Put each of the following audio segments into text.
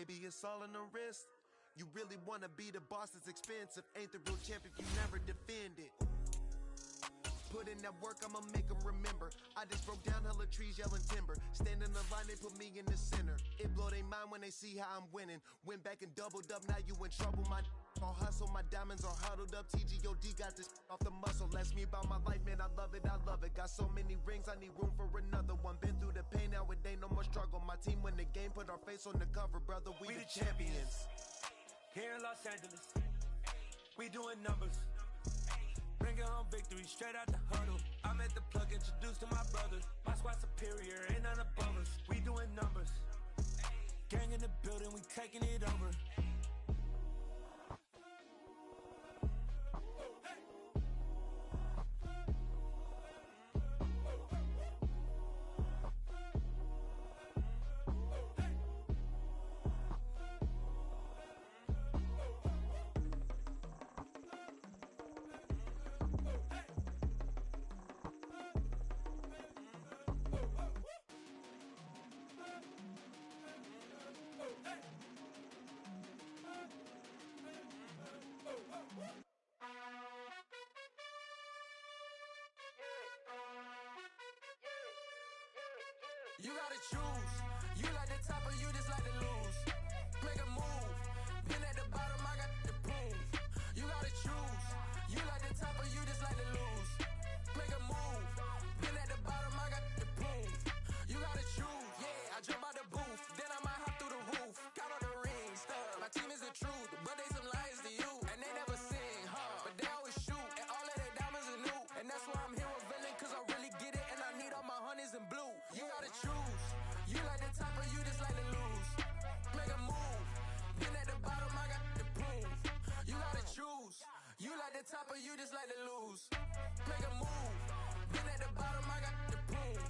baby, it's all in the wrist. You really wanna be the boss, it's expensive. Ain't the real champ if you never defend it. Put in that work, I'ma make them remember. I just broke down hella trees, yelling timber. Stand in the line, they put me in the center. It blow their mind when they see how I'm winning. Went back and doubled up, now you in trouble. My all hustle, my diamonds are huddled up. TGOD got this off the muscle. Ask me about my life, man, I love it, I love it. Got so many rings, I need room for another one. Been through the pain, now it ain't no more struggle. My team win the game, put our face on the cover, brother, we the champions. Here in Los Angeles, we doing numbers. Bringing home victory straight out the huddle. I'm at the plug, introduced to my brothers. My squad superior, ain't none above us. We doing numbers. Gang in the building, we taking it over. You gotta choose. You like the top or you just like to lose. Make a move. Been at the bottom, I got the proof. You gotta choose. You like the top or you just like to lose. Make a move. Been at the bottom, I got the proof. You gotta choose. Yeah, I jump out the booth, then I might hop through the roof. Count all the rings, my team is the truth, but they some liars to you. And they never sing, but they always shoot. And all of their diamonds are new. And that's why I'm here with villain, cause I really get it. And I need all my honeys in blue. You gotta choose. You like the top or you just like to lose. Make a move. Been at the bottom, I got the proof. You gotta choose. You like the top or you just like to lose. Make a move. Been at the bottom, I got the proof.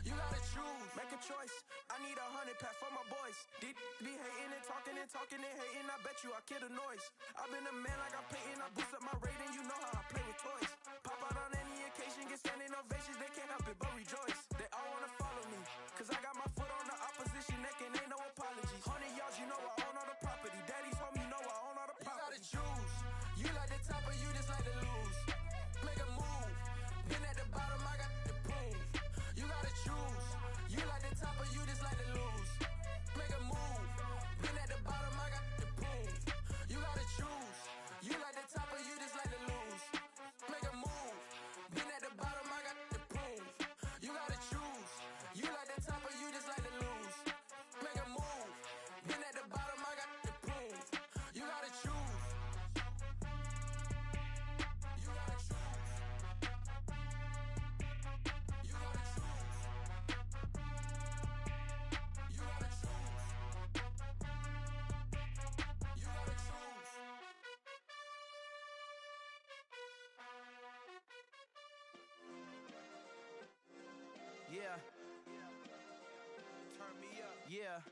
You gotta choose. Make a choice. I need 100 pack for my boys. Be hating and talking and talking and hating. I bet you I kill the noise. I've been a man like I'm Peyton. I boost up my rating. You know how I play with toys. Pop out on any occasion, get standing ovations. They can't help it but rejoice. They all wanna follow me, cause I got my foot on the opposition neck and ain't no apologies. 100 yards, you know I own all the property. Daddy's home, you know I own all the property. You gotta choose. You like the top or you just like to lose. Make a move. Been at the bottom, I got the proof. You gotta choose. You like the top or you just like to lose. Make a move. Been at the bottom, I got the proof. You gotta choose. You like the top or you just like to lose. Make a move. Been at the bottom, I got the proof. You gotta choose. You like the top or you just like to lose. Make a move. Been at the bottom, I got the proof. You gotta choose. You gotta choose. You gotta choose. You gotta choose. You gotta choose. Yeah. Turn me up. Yeah.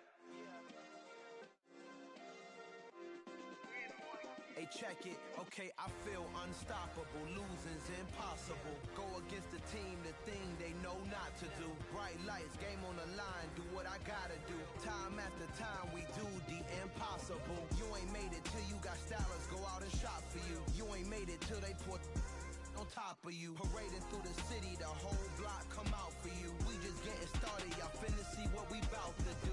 Hey, check it. Okay, I feel unstoppable. Losing's impossible. Go against the team, the thing they know not to do. Bright lights, game on the line, do what I gotta do. Time after time, we do the impossible. You ain't made it till you got stylists go out and shop for you. You ain't made it till they put on top of you. Parading through the city, the whole block come out for you. We just getting started, y'all finna see what we bout to do.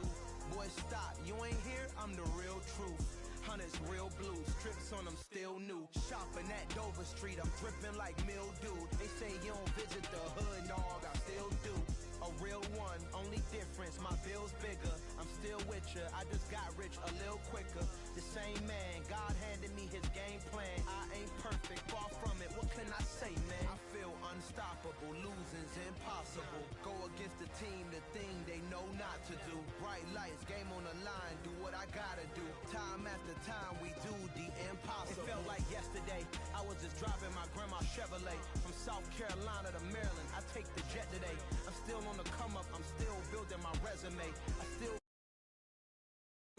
Boy, stop, you ain't here, I'm the real truth. Hunters, real blue, strips on them still new. Shopping at Dover Street, I'm dripping like mildew. They say you don't visit the hood, dog, I still do. A real one, only difference, my bill's bigger. I'm still with ya, I just got rich a little quicker. The same man, God handed me his game plan. I ain't perfect, far from it, what can I say, man? I feel unstoppable, losing's impossible. Go against the team, the thing they know not to do. Bright lights, game on the line, do what I gotta do. Time after time, we do the impossible. It felt like yesterday, I was just driving my grandma's Chevrolet. From South Carolina to Maryland, I take the jet today. I'm still on the come up, I'm still building my resume.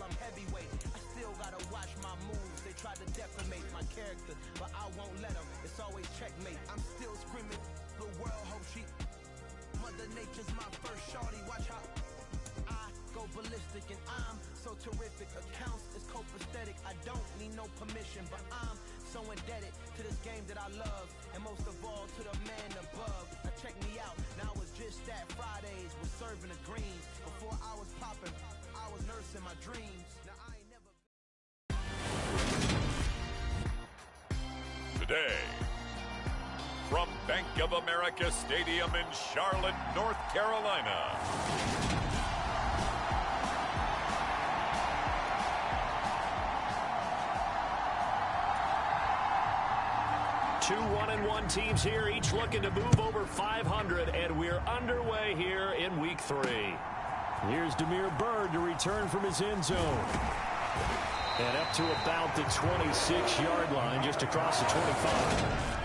I'm heavyweight, I still gotta watch my moves. They try to defamate my character, but I won't let them, it's always checkmate. I'm still screaming, the world hope she Mother Nature's my first shorty, watch how I go ballistic. And I'm so terrific. terrific. Accounts is copacetic. I don't need no permission, but I'm so indebted to this game that I love, and most of all to the man above. Now check me out. Now it was just that Fridays was serving the greens. Before I was popping, I was nursing my dreams. Now I ain't never. Today, from Bank of America Stadium in Charlotte, North Carolina. 2 1-1 teams here, each looking to move over 500, and we're underway here in week 3. Here's Damiere Byrd to return from his end zone. And up to about the 26-yard line, just across the 25.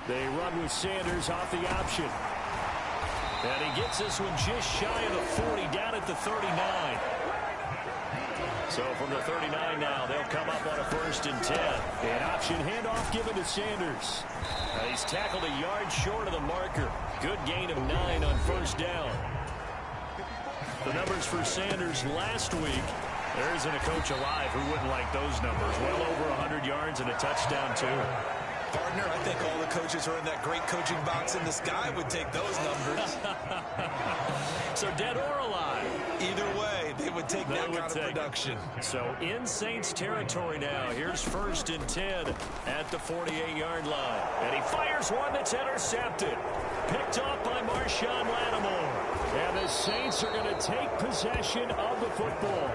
They run with Sanders off the option. And he gets this one just shy of the 40, down at the 39. So from the 39 now, they'll come up on a 1st and 10. An option handoff given to Sanders. He's tackled a yard short of the marker. Good gain of 9 on 1st down. The numbers for Sanders last week. There isn't a coach alive who wouldn't like those numbers. Well over 100 yards and a touchdown, too. Partner, I think all the coaches who are in that great coaching box in the sky would take those numbers. So dead or alive? Either way, they would take that kind of production. So in Saints territory now. Here's 1st and 10 at the 48-yard line. And he fires one that's intercepted. Picked off by Marshawn Lattimore. And the Saints are going to take possession of the football.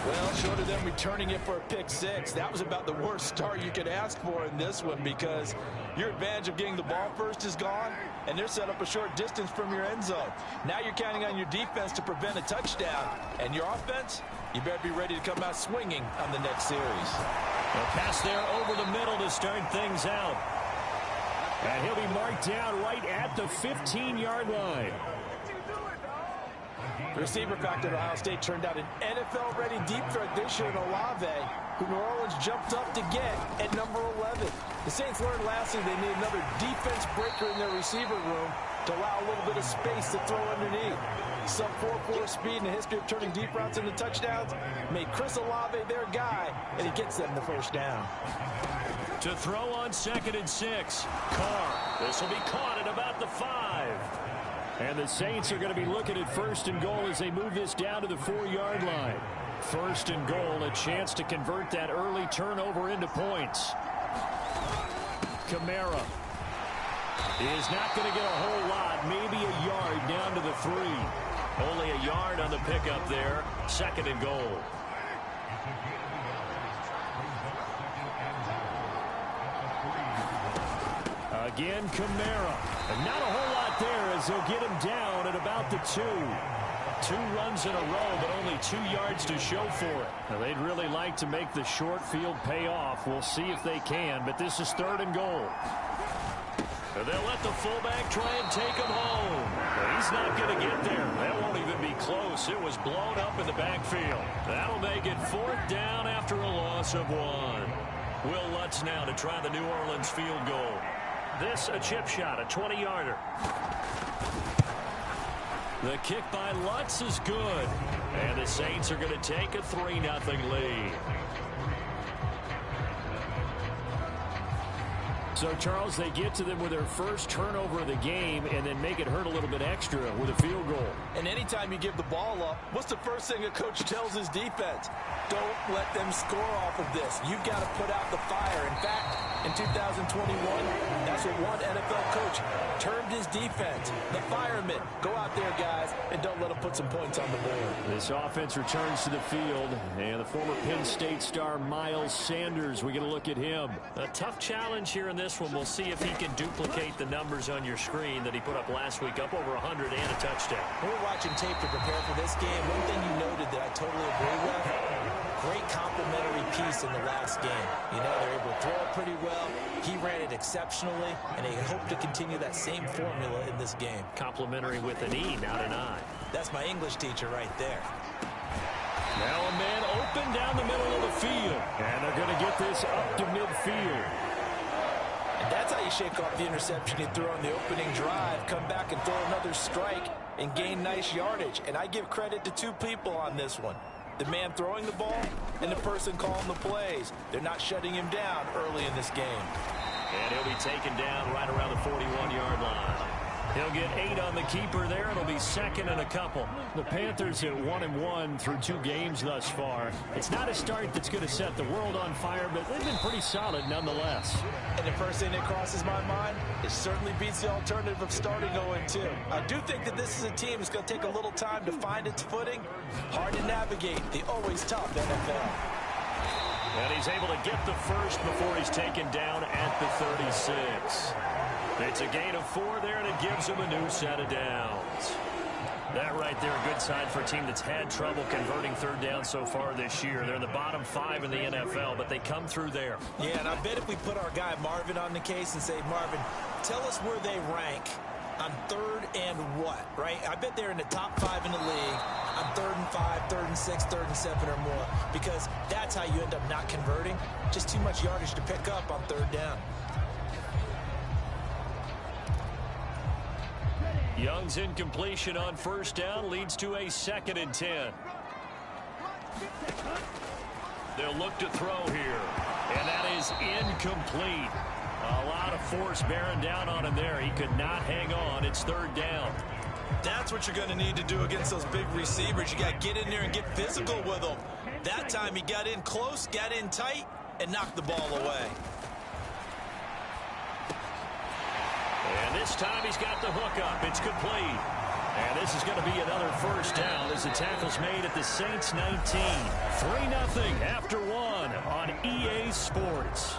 Well, short of them returning it for a pick 6, that was about the worst start you could ask for in this one, because your advantage of getting the ball first is gone, and they're set up a short distance from your end zone. Now you're counting on your defense to prevent a touchdown, and your offense, you better be ready to come out swinging on the next series. A pass there over the middle to start things out. And he'll be marked down right at the 15-yard line. The receiver factor at Ohio State turned out an NFL-ready deep threat this year in Olave, who New Orleans jumped up to get at number 11. The Saints learned last year they need another defense breaker in their receiver room to allow a little bit of space to throw underneath. Sub 4.4 speed and a history of turning deep routes into touchdowns made Chris Olave their guy, and he gets them the 1st down. To throw on 2nd and 6. Carr. This will be caught at about the 5. And the Saints are going to be looking at 1st and goal as they move this down to the 4-yard line. 1st and goal, a chance to convert that early turnover into points. Kamara is not going to get a whole lot, maybe a yard down to the 3. Only a yard on the pickup there. 2nd and goal. Again, Kamara. And not a whole lot there as they'll get him down at about the 2. 2 runs in a row, but only 2 yards to show for it. Now, they'd really like to make the short field pay off. We'll see if they can, but this is 3rd and goal. And they'll let the fullback try and take him home. But he's not going to get there. That won't even be close. It was blown up in the backfield. That'll make it 4th down after a loss of 1. Will Lutz now to try the New Orleans field goal. This a chip shot, a 20-yarder. The kick by Lutz is good. And the Saints are going to take a 3-0 lead. So, Charles, they get to them with their first turnover of the game and then make it hurt a little bit extra with a field goal. And anytime you give the ball up, what's the first thing a coach tells his defense? Don't let them score off of this. You've got to put out the fire. In fact, in 2021, that's what one NFL coach termed his defense. The firemen. Go out there, guys, and don't let them put some points on the board. This offense returns to the field, and the former Penn State star Miles Sanders, we get a look at him. A tough challenge here in this one. We'll see if he can duplicate the numbers on your screen that he put up last week, up over 100 and a touchdown. When we're watching tape to prepare for this game, one thing you noted that I totally agree with, great complimentary piece in the last game. You know, they're able to throw it pretty well. He ran it exceptionally, and they hope to continue that same formula in this game. Complimentary with an E, not an I. That's my English teacher right there. Now a man open down the middle of the field. And they're going to get this up to midfield. And that's how you shake off the interception he threw on the opening drive. Come back and throw another strike and gain nice yardage. And I give credit to two people on this one. The man throwing the ball and the person calling the plays. They're not shutting him down early in this game. And he'll be taken down right around the 41-yard line. He'll get 8 on the keeper there. It'll be second and a couple. The Panthers at 1-1 through 2 games thus far. It's not a start that's going to set the world on fire, but they've been pretty solid nonetheless. And the first thing that crosses my mind, it certainly beats the alternative of starting 0-2. I do think that this is a team that's going to take a little time to find its footing. Hard to navigate the always tough NFL. And he's able to get the first before he's taken down at the 36. It's a gain of 4 there, and it gives him a new set of downs. That right there, a good sign for a team that's had trouble converting third down so far this year. They're in the bottom 5 in the NFL, but they come through there. Yeah, and I bet if we put our guy Marvin on the case and say, Marvin, tell us where they rank on third and what, right? I bet they're in the top 5 in the league on 3rd and 5, 3rd and 6, 3rd and 7 or more, because that's how you end up not converting. Just too much yardage to pick up on third down. Young's incompletion on first down leads to a 2nd and 10. They'll look to throw here, and that is incomplete. A lot of force bearing down on him there. He could not hang on. It's 3rd down. That's what you're going to need to do against those big receivers. You got to get in there and get physical with them. That time he got in close, got in tight, and knocked the ball away. And this time he's got the hook up. It's complete. And this is going to be another first down as the tackle's made at the Saints 19. 3-0 after 1 on EA Sports.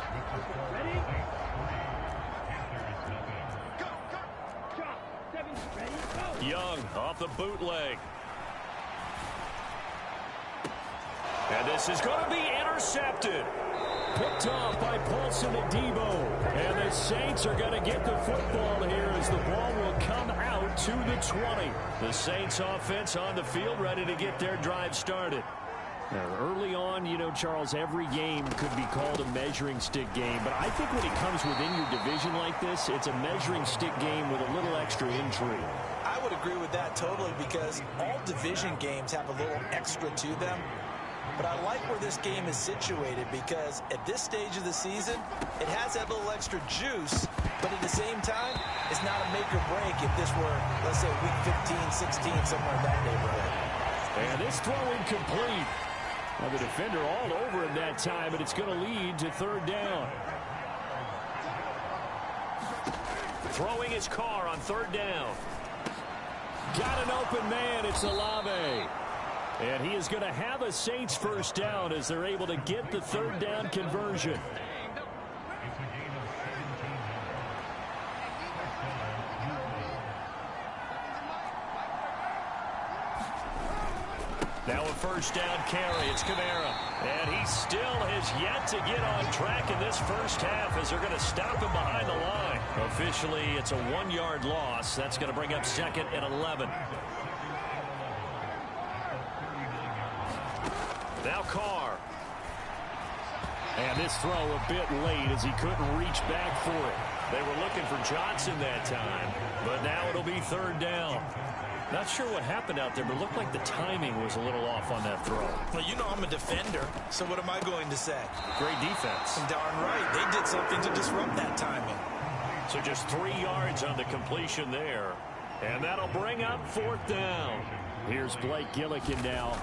Young off the bootleg. And this is going to be intercepted. Picked off by Paulson and Debo. And the Saints are going to get the football here as the ball will come out to the 20. The Saints offense on the field ready to get their drive started. Now, early on, you know, Charles, every game could be called a measuring stick game. But I think when it comes within your division like this, it's a measuring stick game with a little extra intrigue. I would agree with that totally because all division games have a little extra to them. But I like where this game is situated because at this stage of the season, it has that little extra juice, but at the same time, it's not a make or break if this were, let's say, week 15, 16, somewhere in that neighborhood. And this throw incomplete. Well, the defender all over him that time, but it's going to lead to 3rd down. Throwing his car on 3rd down. Got an open man. It's Olave. And he is going to have a Saints first down as they're able to get the 3rd down conversion. Now a first down carry. It's Kamara. And he still has yet to get on track in this first half as they're going to stop him behind the line. Officially, it's a 1-yard loss. That's going to bring up 2nd and 11. Now Carr. And this throw a bit late as he couldn't reach back for it. They were looking for Johnson that time, but now it'll be 3rd down. Not sure what happened out there, but it looked like the timing was a little off on that throw. Well, you know I'm a defender, so what am I going to say? Great defense. Darn right. They did something to disrupt that timing. So just 3 yards on the completion there. And that'll bring up 4th down. Here's Blake Gillikin now.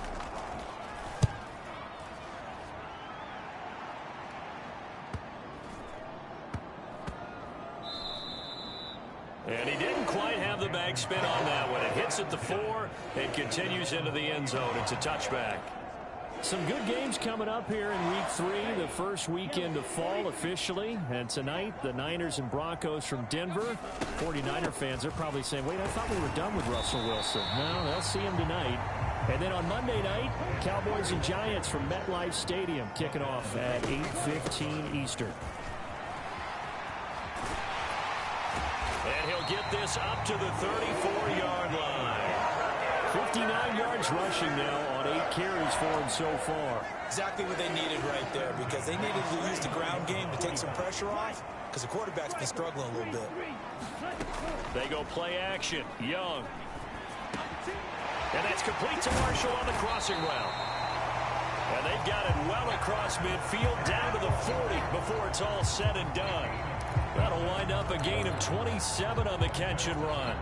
And he didn't quite have the backspin on that one. It hits at the 4 and continues into the end zone. It's a touchback. Some good games coming up here in Week 3, the first weekend of fall officially. And tonight, the Niners and Broncos from Denver. 49er fans are probably saying, wait, I thought we were done with Russell Wilson. No, they'll see him tonight. And then on Monday night, Cowboys and Giants from MetLife Stadium kicking off at 8:15 Eastern. And he'll get this up to the 34-yard line. 59 yards rushing now on 8 carries for him so far. Exactly what they needed right there, because they needed to use the ground game to take some pressure off, because the quarterback's been struggling a little bit. They go play action. Young. And that's complete to Marshall on the crossing route. And they've got it well across midfield down to the 40 before it's all said and done. That'll wind up a gain of 27 on the catch and run.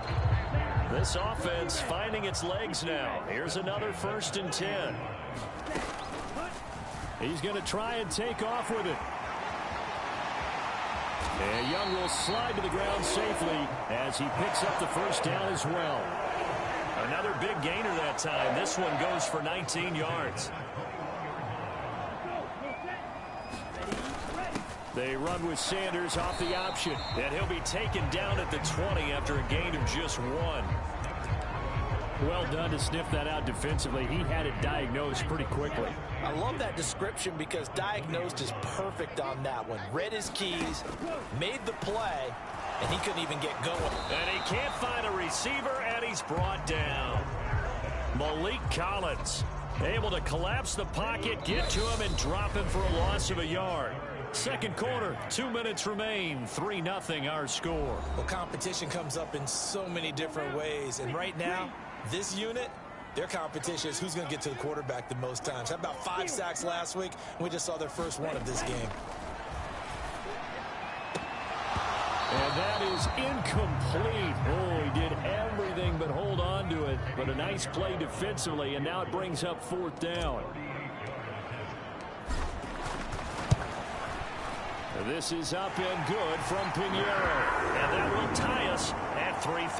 This offense finding its legs now. Here's another 1st and 10. He's going to try and take off with it. And Young will slide to the ground safely as he picks up the 1st down as well. Another big gainer that time. This one goes for 19 yards. They run with Sanders off the option, and he'll be taken down at the 20 after a gain of just 1. Well done to sniff that out defensively. He had it diagnosed pretty quickly. I love that description because diagnosed is perfect on that one. Read his keys, made the play, and he couldn't even get going. And he can't find a receiver, and he's brought down. Malik Collins able to collapse the pocket, get to him, and drop him for a loss of a yard. Second quarter, 2 minutes remain, 3-0 our score. Well, competition comes up in so many different ways, and right now, this unit, their competition is who's going to get to the quarterback the most times. How about 5 sacks last week? We just saw their first one of this game. And that is incomplete. Oh, he did everything but hold on to it. But a nice play defensively, and now it brings up 4th down. This is up and good from Pinheiro. And that will tie us at 3-3.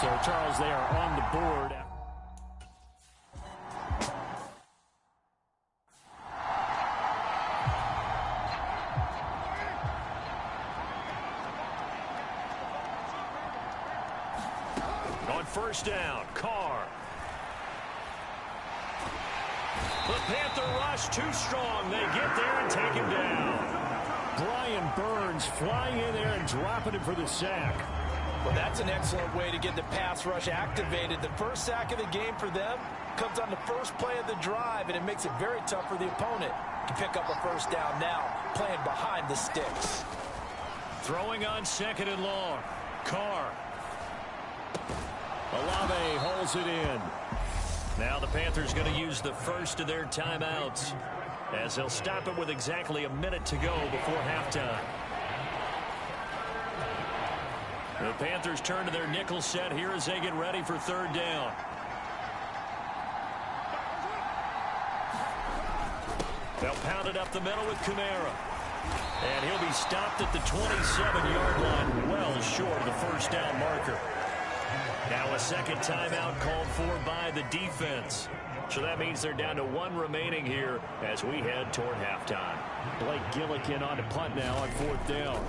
So, Charles, they are on the board. On 1st down, Carr. The Panther rush too strong. They get there and take him down. Brian Burns flying in there and dropping him for the sack. Well, that's an excellent way to get the pass rush activated. The first sack of the game for them comes on the first play of the drive, and it makes it very tough for the opponent to pick up a 1st down now, playing behind the sticks. Throwing on 2nd and long. Carr. Olave holds it in. Now the Panthers going to use the first of their timeouts as they'll stop it with exactly a minute to go before halftime. The Panthers turn to their nickel set here as they get ready for 3rd down. They'll pound it up the middle with Kamara. And he'll be stopped at the 27-yard line, well short of the 1st down marker. Now a second timeout called for by the defense. So that means they're down to 1 remaining here as we head toward halftime. Blake Gillikin on to punt now on 4th down.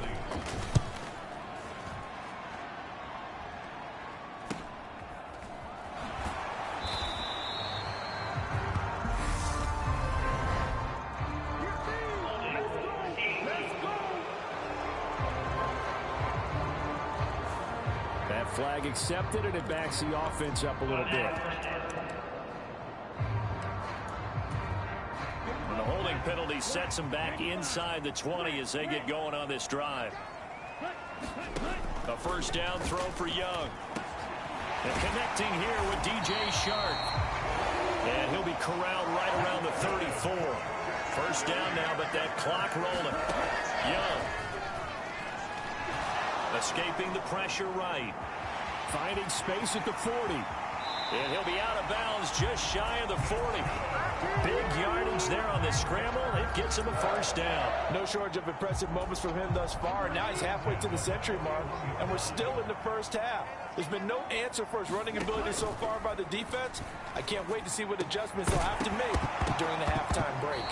Flag accepted, and it backs the offense up a little bit. And the holding penalty sets them back inside the 20 as they get going on this drive. A 1st down throw for Young. And connecting here with DJ Shark. And he'll be corralled right around the 34. 1st down now, but that clock rolling. Young. Escaping the pressure right. Finding space at the 40. And he'll be out of bounds just shy of the 40. Big yardage there on the scramble. It gets him a 1st down. No shortage of impressive moments from him thus far. And now he's halfway to the century mark, and we're still in the 1st half. There's been no answer for his running ability so far by the defense. I can't wait to see what adjustments they'll have to make during the halftime break.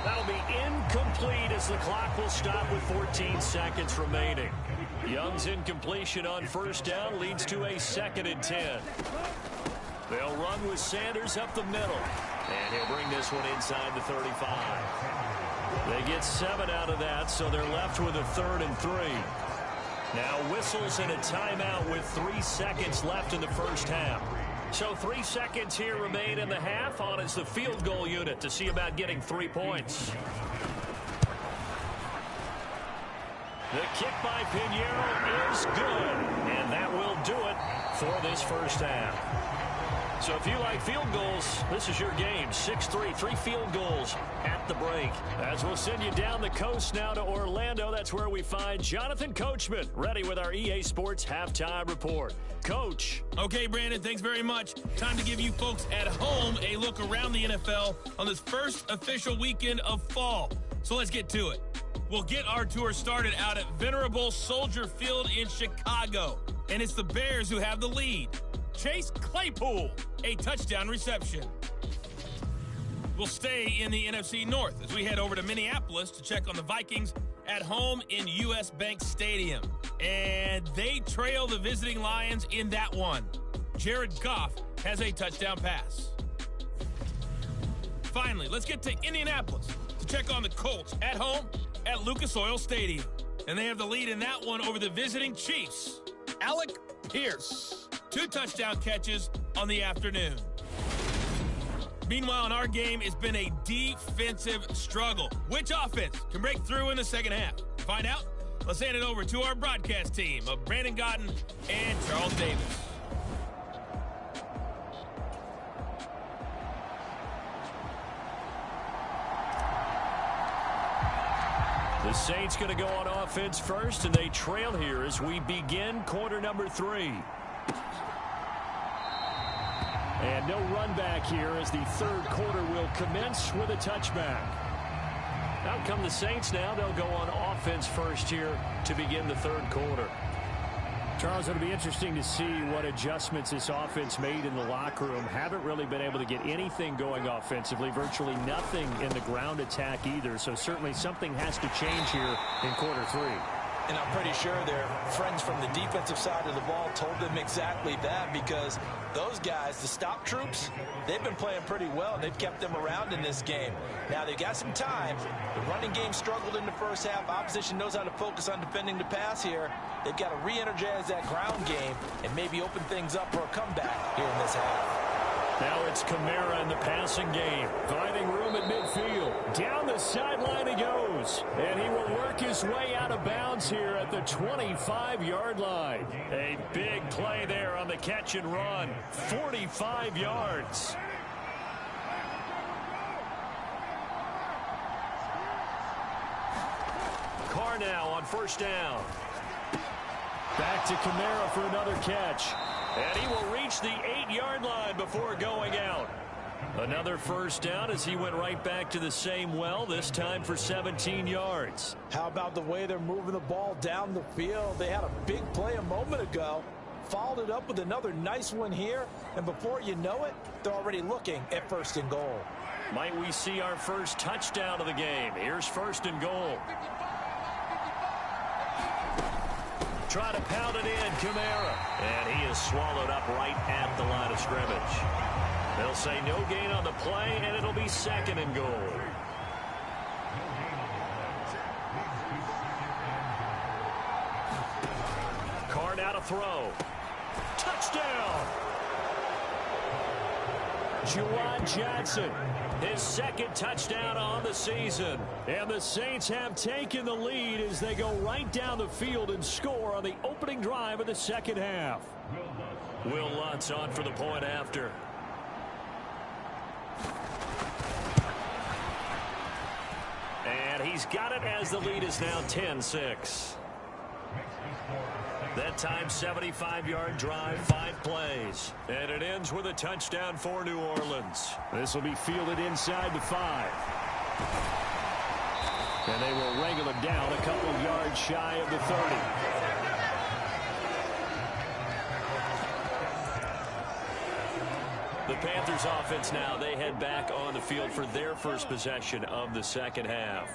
That'll be incomplete as the clock will stop with 14 seconds remaining. Young's incompletion on 1st down leads to a 2nd and 10. They'll run with Sanders up the middle. And he'll bring this one inside the 35. They get 7 out of that, so they're left with a 3rd and 3. Now whistles and a timeout with 3 seconds left in the first half. So 3 seconds here remain in the half. On is the field goal unit to see about getting 3 points. The kick by Pinheiro is good, and that will do it for this first half. So if you like field goals, this is your game. 6-3, 3 field goals at the break. As we'll send you down the coast now to Orlando, that's where we find Jonathan Coachman, ready with our EA Sports Halftime Report. Coach. Okay, Brandon, thanks very much. Time to give you folks at home a look around the NFL on this first official weekend of fall. So let's get to it. We'll get our tour started out at Venerable Soldier Field in Chicago. And it's the Bears who have the lead. Chase Claypool, a touchdown reception. We'll stay in the NFC North as we head over to Minneapolis to check on the Vikings at home in US Bank Stadium. And they trail the visiting Lions in that one. Jared Goff has a touchdown pass. Finally, let's get to Indianapolis to check on the Colts at home at Lucas Oil Stadium. And they have the lead in that one over the visiting Chiefs. Alec Pierce. 2 touchdown catches on the afternoon. Meanwhile, in our game, it's been a defensive struggle. Which offense can break through in the second half? To find out, let's hand it over to our broadcast team of Brandon Godden and Charles Davis. The Saints going to go on offense first, and they trail here as we begin quarter number 3. And no run back here as the third quarter will commence with a touchback. Out come the Saints now. They'll go on offense first here to begin the third quarter. Charles, it'll be interesting to see what adjustments this offense made in the locker room. Haven't really been able to get anything going offensively, virtually nothing in the ground attack either. So certainly something has to change here in quarter 3. And I'm pretty sure their friends from the defensive side of the ball told them exactly that, because those guys, the stop troops, they've been playing pretty well. They've kept them around in this game. Now, they've got some time. The running game struggled in the first half. Opposition knows how to focus on defending the pass here. They've got to re-energize that ground game and maybe open things up for a comeback here in this half. Now it's Kamara in the passing game, finding room at midfield. Down the sideline he goes, and he will work his way out of bounds here at the 25-yard line. A big play there on the catch and run, 45 yards. Carr now on first down. Back to Kamara for another catch. And he will reach the 8-yard line before going out. Another first down as he went right back to the same well, this time for 17 yards. How about the way they're moving the ball down the field? They had a big play a moment ago, followed it up with another nice one here, and before you know it, they're already looking at first and goal. Might we see our first touchdown of the game? Here's first and goal. Try to pound it in, Kamara. And he is swallowed up right at the line of scrimmage. They'll say no gain on the play, and it'll be second and goal. Carr now to throw. Touchdown! Juwan Johnson, his second touchdown on the season. And the Saints have taken the lead as they go right down the field and score on the opening drive of the second half. Will Lutz on for the point after. And he's got it as the lead is now 10-6. That time, 75-yard drive, 5 plays. And it ends with a touchdown for New Orleans. This will be fielded inside the 5. And they will wrangle him down a couple of yards shy of the 30. The Panthers offense now, they head back on the field for their first possession of the second half.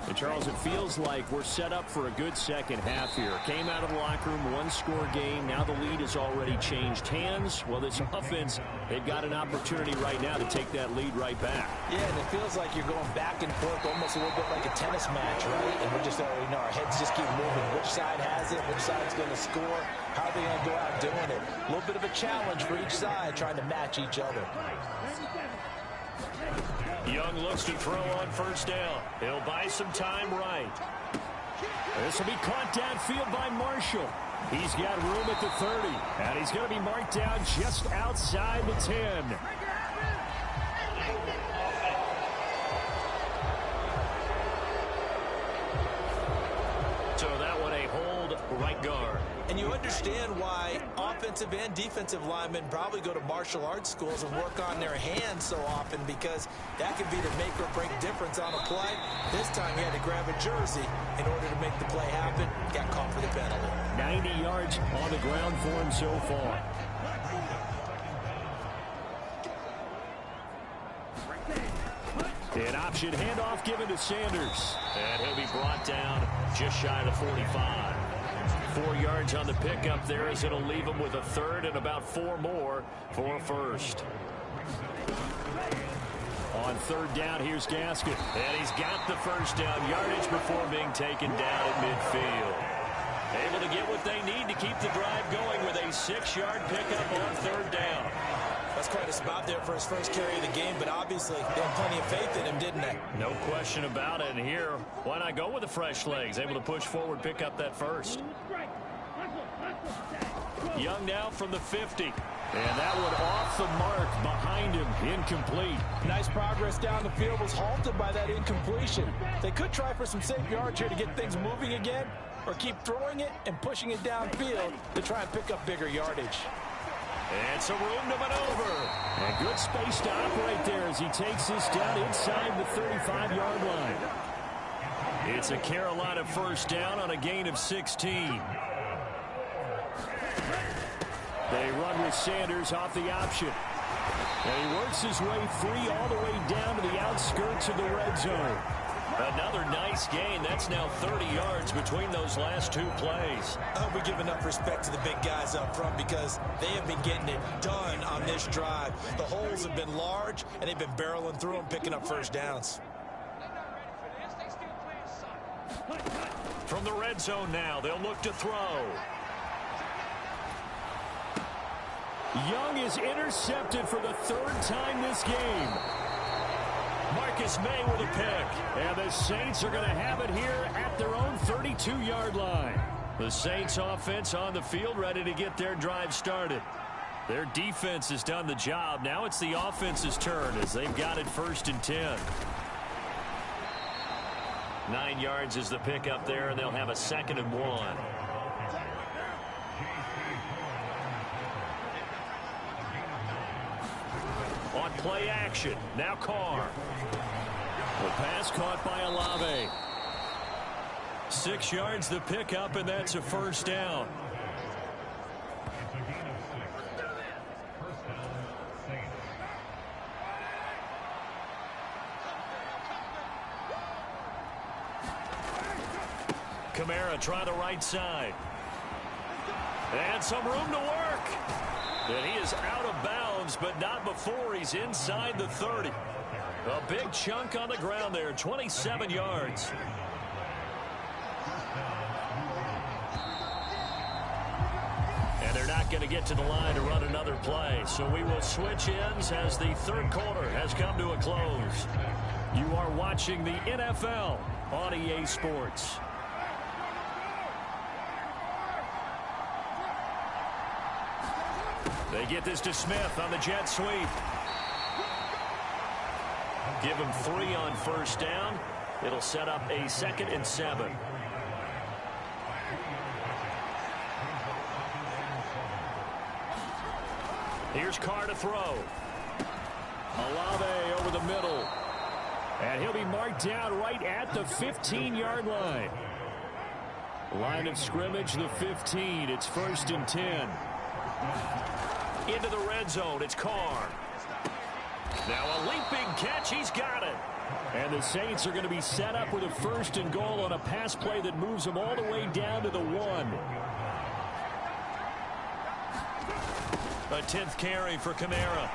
And Charles, it feels like we're set up for a good second half here. Came out of the locker room, one-score game. Now the lead has already changed hands. Well, this offense, they've got an opportunity right now to take that lead right back. Yeah, and it feels like you're going back and forth almost a little bit like a tennis match, right? And we're just, our heads just keep moving. Which side has it? Which side's going to score? How are they going to go out doing it? A little bit of a challenge for each side, trying to match each other. Young looks to throw on first down. He'll buy some time right. This will be caught downfield by Marshall. He's got room at the 30, and he's going to be marked down just outside the 10. So that one a hold right guard. And you understand why offensive and defensive linemen probably go to martial arts schools and work on their hands so often, because that can be the make or break difference on a play. This time he had to grab a jersey in order to make the play happen. Got caught for the penalty. 90 yards on the ground for him so far. An option handoff given to Sanders. And he'll be brought down just shy of the 45. 4 yards on the pickup there, as it'll leave him with a third and about 4 more for a first. On third down, here's Gaskin. And he's got the first down yardage before being taken down at midfield. Able to get what they need to keep the drive going with a 6-yard pickup on third down. That's quite a spot there for his first carry of the game, but obviously they had plenty of faith in him, didn't they? No question about it. And here, why not go with the fresh legs? Able to push forward, pick up that first. Young now from the 50. And that one off the mark behind him, incomplete. Nice progress down the field, was halted by that incompletion. They could try for some safe yards here to get things moving again, or keep throwing it and pushing it downfield to try and pick up bigger yardage. And some room to maneuver. And good space to operate there as he takes this down inside the 35-yard line. It's a Carolina first down on a gain of 16. They run with Sanders off the option. And he works his way free all the way down to the outskirts of the red zone. Another nice gain. That's now 30 yards between those last 2 plays. I hope we give enough respect to the big guys up front, because they have been getting it done on this drive. The holes have been large, and they've been barreling through them, picking up first downs. From the red zone now, they'll look to throw. Young is intercepted for the 3rd time this game. Marcus May with a pick. And the Saints are going to have it here at their own 32-yard line. The Saints offense on the field, ready to get their drive started. Their defense has done the job. Now it's the offense's turn as they've got it 1st and 10. 9 yards is the pickup there, and they'll have a 2nd and 1. On play action, now Carr. The pass caught by Olave. 6 yards the pickup, and that's a first down. Kamara try the right side. And some room to work. And he is out of bounds, but not before he's inside the 30. A big chunk on the ground there, 27 yards. And they're not going to get to the line to run another play. So we will switch ends as the 3rd quarter has come to a close. You are watching the NFL on EA Sports. They get this to Smith on the jet sweep. Give him 3 on first down. It'll set up a 2nd and 7. Here's Carr to throw. Olave over the middle. And he'll be marked down right at the 15-yard line. Line of scrimmage, the 15. It's 1st and 10. Into the red zone, it's Carr. Now a leaping catch, he's got it. And the Saints are going to be set up with a 1st and goal on a pass play that moves them all the way down to the 1. A 10th carry for Kamara.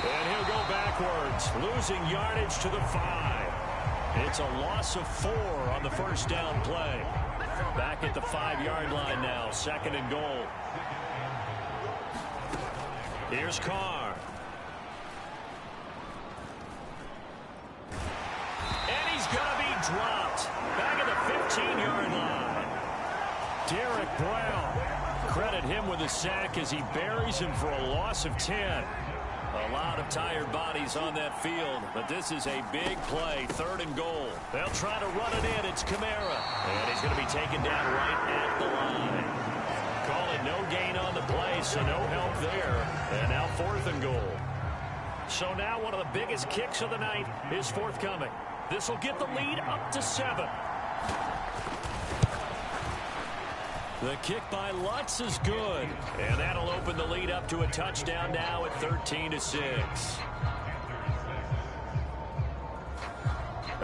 And he'll go backwards, losing yardage to the 5. It's a loss of 4 on the 1st down play. Back at the 5-yard line now, 2nd and goal. Here's Carr. And he's going to be dropped. Back at the 15-yard line. Derek Brown. Credit him with a sack as he buries him for a loss of 10. A lot of tired bodies on that field, but this is a big play, 3rd and goal. They'll try to run it in. It's Kamara. And he's going to be taken down right at the line. Call it no gain on the play, so no help there. And now 4th and goal. So now one of the biggest kicks of the night is forthcoming. This will get the lead up to 7. The kick by Lutz is good. And that'll open the lead up to a touchdown now at 13-6.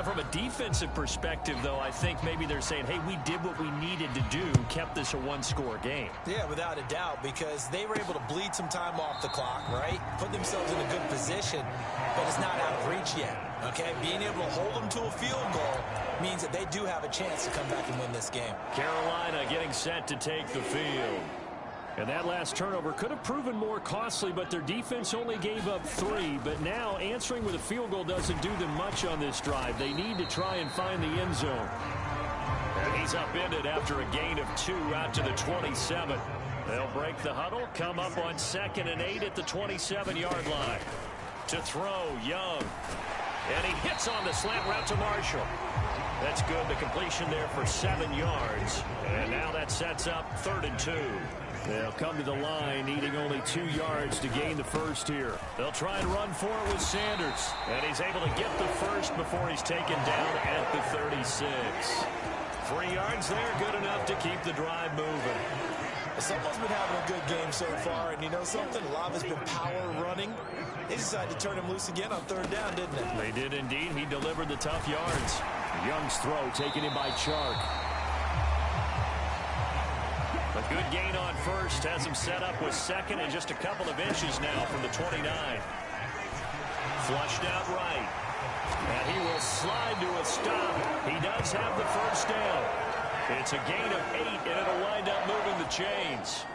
From a defensive perspective, though, I think maybe they're saying, hey, we did what we needed to do, kept this a 1-score game. Yeah, without a doubt, because they were able to bleed some time off the clock, right? Put themselves in a good position, but it's not out of reach yet, okay? Being able to hold them to a field goal means that they do have a chance to come back and win this game. Carolina getting set to take the field. And that last turnover could have proven more costly, but their defense only gave up 3. But now answering with a field goal doesn't do them much on this drive. They need to try and find the end zone. And he's upended after a gain of 2 out to the 27. They'll break the huddle, come up on 2nd and 8 at the 27-yard line. To throw, Young. And he hits on the slant route to Marshall. That's good. The completion there for 7 yards. And now that sets up 3rd and 2. They'll come to the line, needing only 2 yards to gain the 1st here. They'll try and run for it with Sanders. And he's able to get the 1st before he's taken down at the 36. 3 yards there, good enough to keep the drive moving. Someone's been having a good game so far, and you know something? A lot of it's been power running. They decided to turn him loose again on 3rd down, didn't they? They did indeed. He delivered the tough yards. Young's throw taken in by Chark. A good gain on 1st has him set up with 2nd and just a couple of inches now from the 29. Flushed out right. And he will slide to a stop. He does have the 1st down. It's a gain of 8, and it'll wind up moving the chains.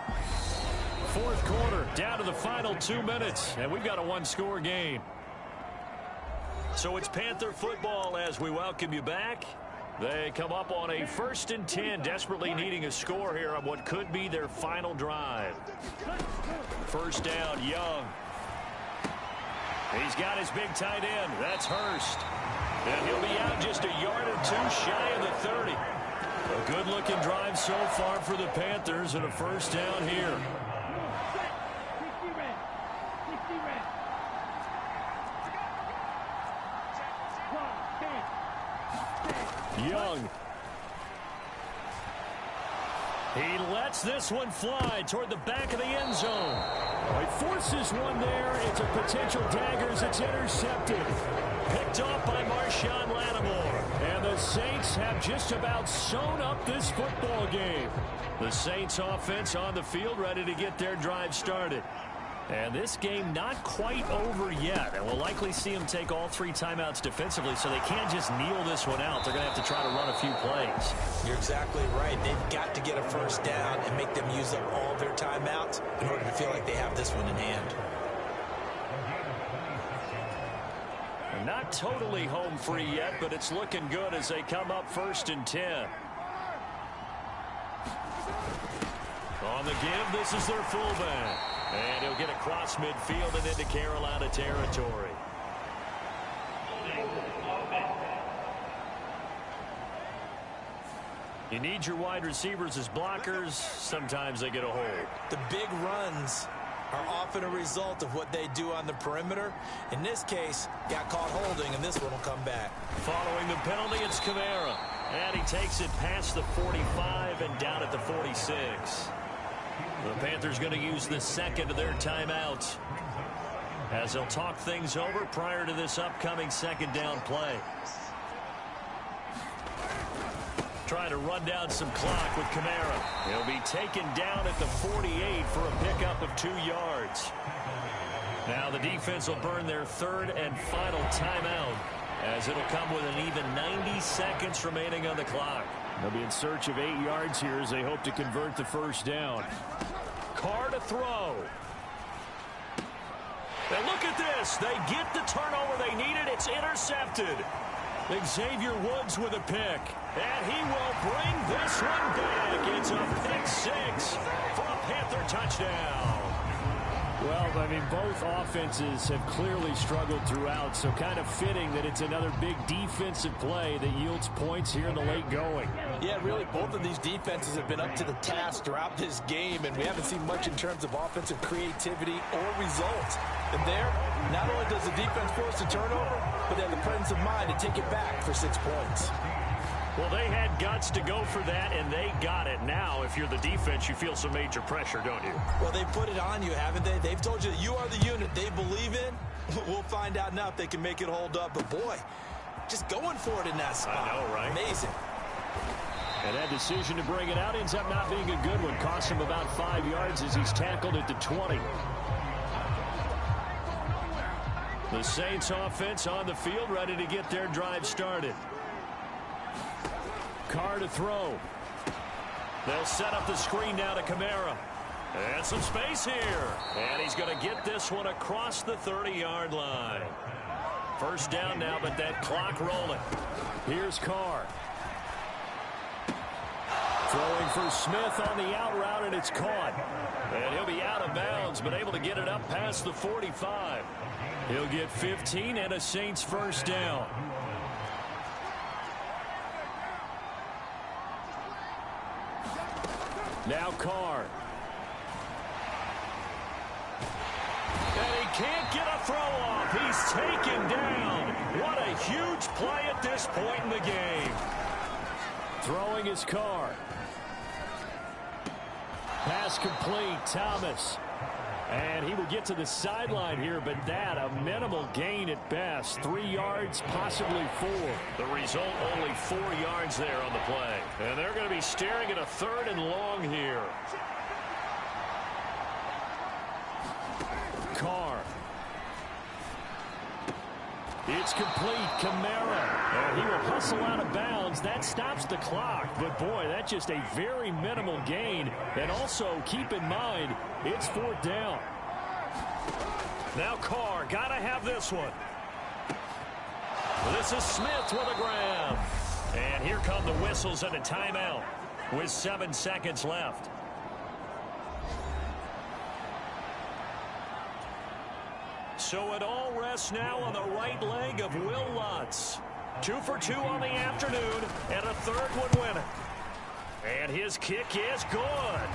4th quarter, down to the final 2 minutes, and we've got a 1-score game. So it's Panther football as we welcome you back. They come up on a 1st and 10, desperately needing a score here on what could be their final drive. 1st down, Young. He's got his big tight end. That's Hurst. And he'll be out just a yard or 2 shy of the 30. A good-looking drive so far for the Panthers and a 1st down here. Young. He lets this one fly toward the back of the end zone. He forces one there. It's a potential dagger as it's intercepted. Picked off by Marshawn Lattimore. And the Saints have just about sewn up this football game. The Saints offense on the field ready to get their drive started. And this game not quite over yet. And we'll likely see them take all 3 timeouts defensively, so they can't just kneel this one out. They're going to have to try to run a few plays. You're exactly right. They've got to get a 1st down and make them use up all their timeouts in order to feel like they have this one in hand. Not totally home free yet, but it's looking good as they come up 1st and 10. On the give, this is their fullback. And he'll get across midfield and into Carolina territory. You need your wide receivers as blockers. Sometimes they get a hold. The big runs are often a result of what they do on the perimeter. In this case, got caught holding, and this one will come back. Following the penalty, it's Kamara. And he takes it past the 45 and down at the 46. The Panthers going to use the 2nd of their timeout. as they'll talk things over prior to this upcoming second down play. Trying to run down some clock with Kamara. He'll be taken down at the 48 for a pickup of 2 yards. Now the defense will burn their third and final timeout, as it'll come with an even 90 seconds remaining on the clock. They'll be in search of 8 yards here as they hope to convert the first down. Carr to throw. And look at this. They get the turnover they needed. It's intercepted. Xavier Woods with a pick. And he will bring this one back. It's a pick 6 for a Panther touchdown. Well, I mean, both offenses have clearly struggled throughout, so kind of fitting that it's another big defensive play that yields points here in the late going. Yeah, really, both of these defenses have been up to the task throughout this game, and we haven't seen much in terms of offensive creativity or results. And there, not only does the defense force a turnover, but they have the presence of mind to take it back for 6 points. Well, they had guts to go for that, and they got it. Now, if you're the defense, you feel some major pressure, don't you? Well, they put it on you, haven't they? They've told you that you are the unit they believe in. We'll find out now if they can make it hold up. But, boy, just going for it in that spot. I know, right? Amazing. And that decision to bring it out ends up not being a good one. Cost him about 5 yards as he's tackled at the 20. The Saints offense on the field, ready to get their drive started. Carr to throw. They'll set up the screen now to Kamara. And some space here. And he's going to get this one across the 30-yard line. First down now, but that clock rolling. Here's Carr. Throwing for Smith on the out route, and it's caught. And he'll be out of bounds, but able to get it up past the 45. He'll get 15 and a Saints first down. Now Carr. And he can't get a throw off. He's taken down. What a huge play at this point in the game. Throwing his Carr. Pass complete. Thomas. And he will get to the sideline here, but that a minimal gain at best. 3 yards, possibly 4. The result, only 4 yards there on the play. And they're going to be staring at a 3rd and long here. Carr. It's complete. Kamara. And he will hustle out of bounds. That stops the clock. But, boy, that's just a very minimal gain. And also, keep in mind, it's 4th down. Now Carr, got to have this one. This is Smith with a grab. And here come the whistles and a timeout with 7 seconds left. So it all rests now on the right leg of Will Lutz. 2 for 2 on the afternoon, and a 3rd one winning. And his kick is good.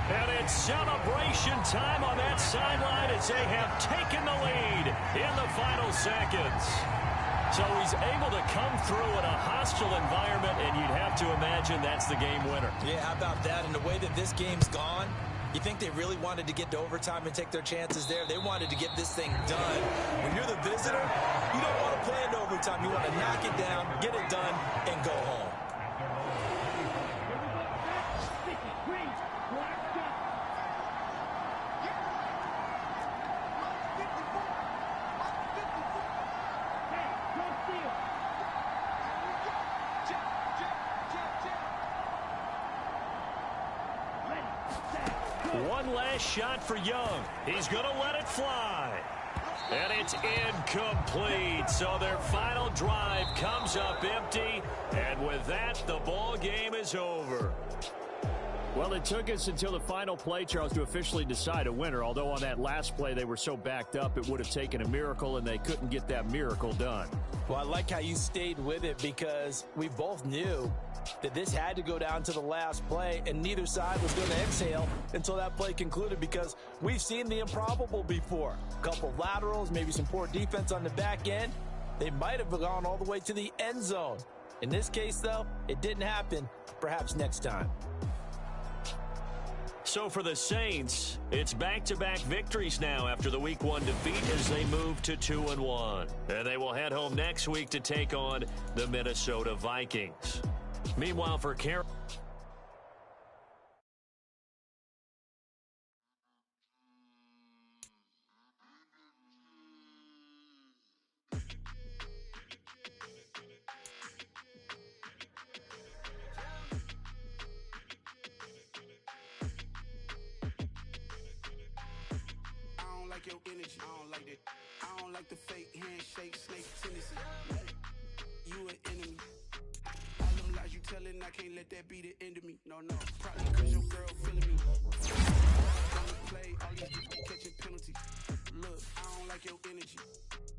And it's celebration time on that sideline as they have taken the lead in the final seconds. So he's able to come through in a hostile environment, and you'd have to imagine that's the game winner. Yeah, how about that? And the way that this game's gone, you think they really wanted to get to overtime and take their chances there? They wanted to get this thing done. When you're the visitor, you don't want to play into overtime. You want to knock it down, get it done, and go home. One last shot for Young. He's going to let it fly. And it's incomplete. So their final drive comes up empty. And with that, the ball game is over. Well, it took us until the final play, Charles, to officially decide a winner. Although on that last play they were so backed up, it would have taken a miracle, and they couldn't get that miracle done. Well, I like how you stayed with it because we both knew that this had to go down to the last play, and neither side was going to exhale until that play concluded because we've seen the improbable before. A couple laterals, maybe some poor defense on the back end. They might have gone all the way to the end zone. In this case, though, it didn't happen. Perhaps next time. So for the Saints, it's back-to-back victories now after the Week 1 defeat as they move to 2-1. And they will head home next week to take on the Minnesota Vikings. Meanwhile, for Carolina, Your energy, I don't like that. I don't like the fake handshake, snake tendency. You an enemy. All them lies you telling, I can't let that be the end of me. No, probably cause your girl feeling me. Gonna play, all these catching penalties. Look, I don't like your energy.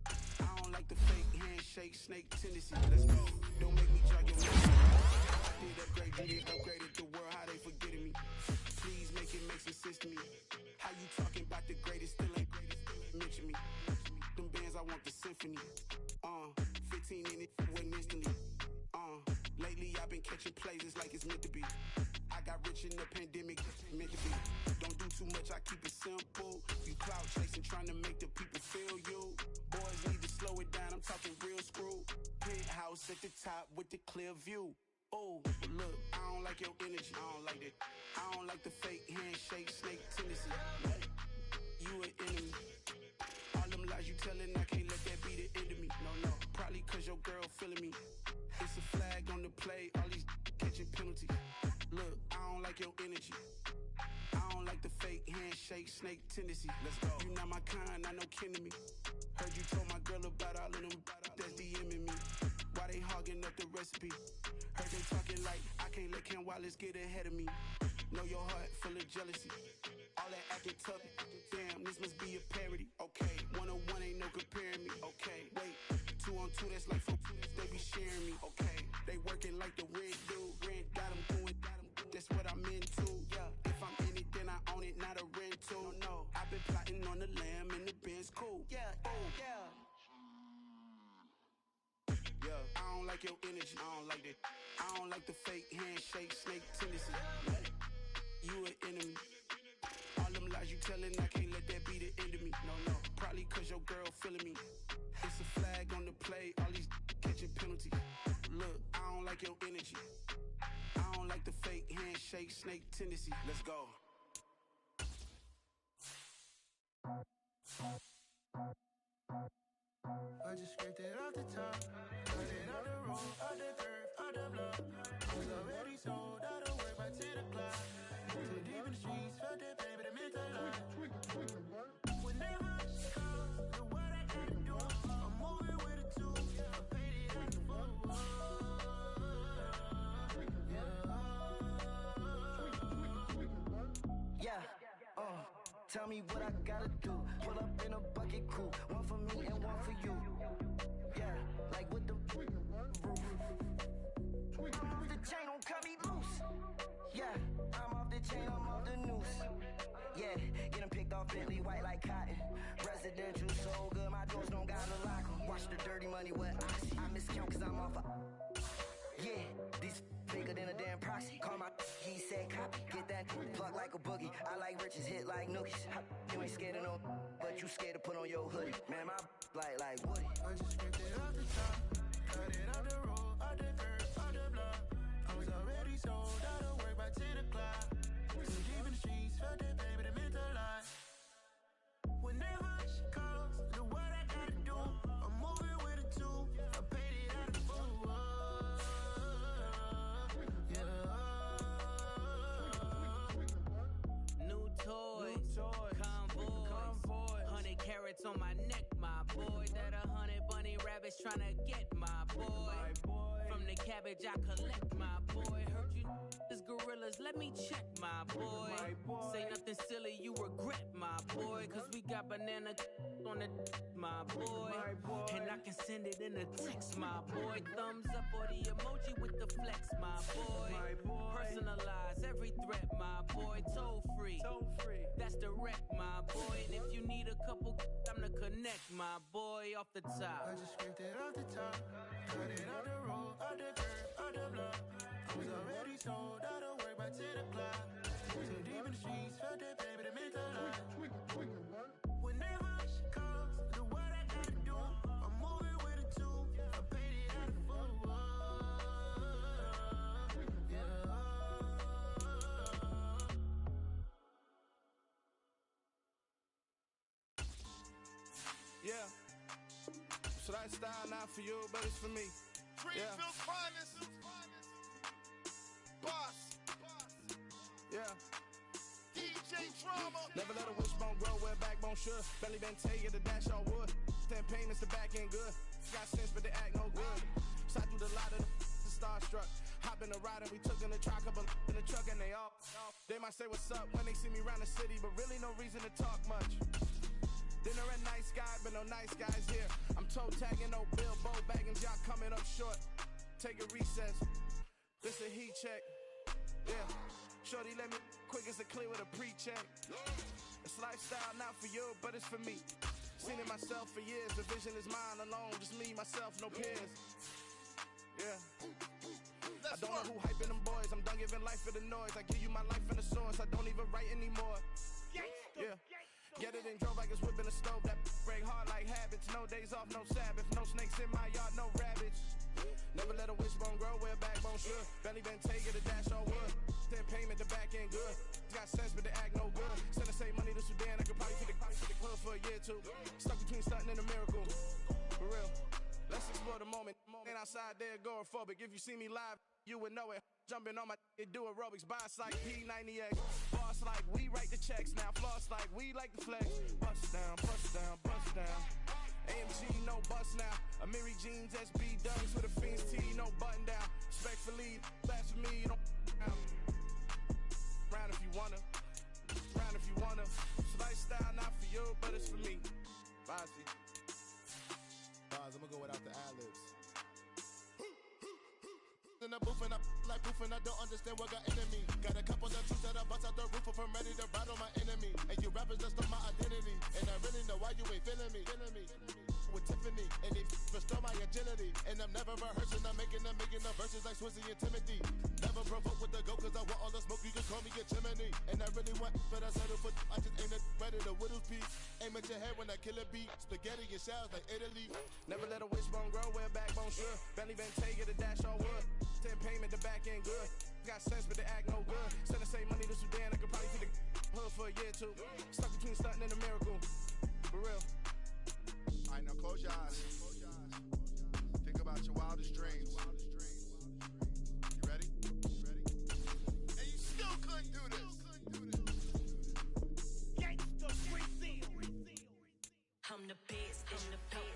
I don't like the fake handshake, snake tendency. Let's go. Don't make me jog your memory. I did upgrade, you did upgraded the world, how they forgetting me. Please make it make some sense to me. How you talking about the greatest, still ain't greatest, mention me. Them bands, I want the symphony. 15 in it, wasn't instantly. Lately I've been catching plays, it's like it's meant to be. I got rich in the pandemic, meant to be. Don't do too much, I keep it simple. You clout chasing, trying to make the people feel you. Boys need to slow it down, I'm talking real screw. Penthouse at the top with the clear view. Oh, look, I don't like your energy, I don't like that. I don't like the fake handshake, snake tendency. You an enemy. All them lies you telling, I can't let that be the end of me. No, probably cause your girl feeling me. It's a flag on the play, all these catching penalties. Look, I don't like your energy. I don't like the fake handshake, snake tendency. Let's go. You not my kind, I know kin to me. Heard you told my girl about all of them that's DMing me. Why they hogging up the recipe? Heard they talking like I can't let Ken Wallace get ahead of me. Know your heart full of jealousy. All that acting tough, damn, this must be a parody. Okay, 1-on-1 ain't no comparing me. Okay, wait, 2-on-2, that's like 4, they be sharing me. Okay, they working like the red dude. Red got them doing, that's what I'm into. Yeah, if I'm in it, then I own it, not a rental. No, I've been plotting on the lamb and the Benz cool. Yeah, yeah. I don't like your energy, I don't like that. I don't like the fake handshake, snake tendency. You an enemy. All them lies you telling, I can't let that be the end of me. No, probably cause your girl feeling me. It's a flag on the play, all these catching penalties. Look, I don't like your energy. I don't like the fake handshake, snake tendency. Let's go. I just scraped it off the top, cut it out the road, out the dirt, out the block. I was already sold, out of work by 10 o'clock. Too deep in the streets, felt that baby, that meant a lot. Whenever she calls, do what I gotta do. I'm moving with a two, I paid it out the book. Yeah, tell me what I gotta do. Pull up in a bucket crew, one for me and one for you. Yeah, like with the roof. I'm off the chain, don't cut me loose. Yeah, I'm off the chain, I'm off the noose. Yeah, getting picked off Bentley white like cotton. Residential so good, my doors don't got a lock 'em. Watch the dirty money what I see. I miscount cause I'm off a. Yeah, these bigger than a damn proxy. Call my he said copy. Get that plug like a boogie. I like riches, hit like nookies. You ain't scared of no, but you scared to put on your hoodie. Man, my like Woody. I just scraped it off the top, cut it out the road, out the dirt, out the block. I was already sold, out of work by 10 o'clock. Too deep in the streets, felt that baby, that meant a lot. Whenever she calls, do what I gotta do. I'm moving with a two, I paid it out the fool. New toys, convoy, 100 carats on my neck, my boy. That 100 bunny rabbits tryna get my boy. From the cabbage I collect, my boy. Heard you is gorillas, let me check, my boy. Say nothing silly, you regret, my boy. Cause we got banana on the my boy. And I can send it in a text, my boy. Thumbs up or the emoji with the flex, my boy. Personalize every threat, my boy. Toll free, that's direct, my boy. And if you need a couple, I'm the connect. neck, my boy, off the top. I just scraped it off the top, cut it out the road, out the curb, out the block. I was already sold, out of work by 10 o'clock. Too deep in the streets, felt that baby to make a lot. Whenever she calls, do what I gotta do. I'm moving with a two, I paid it out of full. Yeah. So that style not for you, but it's for me. Greenville's finest. Boss. Yeah. DJ Drama. Never let a wishbone grow where backbone should. Belly been taking the dash all wood. 10 payments, the back end good. Got sense, but they act no good. Side through the lot of the starstruck. Hop in the ride and we took in the truck, couple in the truck and they all. They might say what's up when they see me around the city, but really no reason to talk much. Dinner at nice guy, but no nice guys here. I'm toe tagging, no Bilbo baggins, y'all coming up short. Take a recess. This a heat check. Yeah. Shorty let me quick as a clear with a pre-check. It's lifestyle not for you, but it's for me. Seen it myself for years. The vision is mine alone, just me, myself, no peers. Yeah. I don't know who hyping them boys. I'm done giving life for the noise. I give you my life in the source. I don't even write anymore. Yeah. Get it and drove like it's whipping a stove. That break hard like habits. No days off, no Sabbath. No snakes in my yard, no rabbits. Never let a wishbone grow where backbone should. Belly been taking the dash all wood. 10 payment, the back end good. Got sense, but they act no good. Send the same money to Sudan. I could probably see the club for a year or two. Stuck between stunting and a miracle. For real. Let's explore the moment. Ain't outside there agoraphobic. If you see me live, you would know it. Jumping on my do aerobics. Boss like P90X. Boss like we write the checks now. Floss like we like the flex. Bust down, bust down, bust down. AMG, no bust now. Amiri jeans, SB dunks with a Fiends tee, no button down. Respectfully, that's for me, you don't down. Round if you wanna. Round if you wanna. It's lifestyle not for you, but it's for me. Bossy. Bars, I'm gonna go without the ad-libs. In the booth and I like proof and I don't understand what got into me. Got a couple of truths that I bust out the roof of, I'm ready to battle my enemy. And you rappers just stole my identity, and I really know why you ain't feeling me. With Tiffany, and they restore my agility. And I'm never rehearsing, I'm making the verses like Swizzy and Timothy. Never provoke with the go, cause I want all the smoke, you can call me a chimney. And I really want, but I settle for, I just ain't ready to whittle's piece. Aim at your head when I kill a beat. Spaghetti and shells like Italy. Never let a wishbone grow where backbone should. Belly been taking the dash all wood. 10 payment, the back end good. Got sense, but they act no good. Send the same money to Sudan, I could probably see the hood for a year or two. Stuck between stunting and a miracle. For real. Alright, now close your eyes. Think about your wildest dreams. You ready? And you still couldn't do this. I'm the best, I'm the best.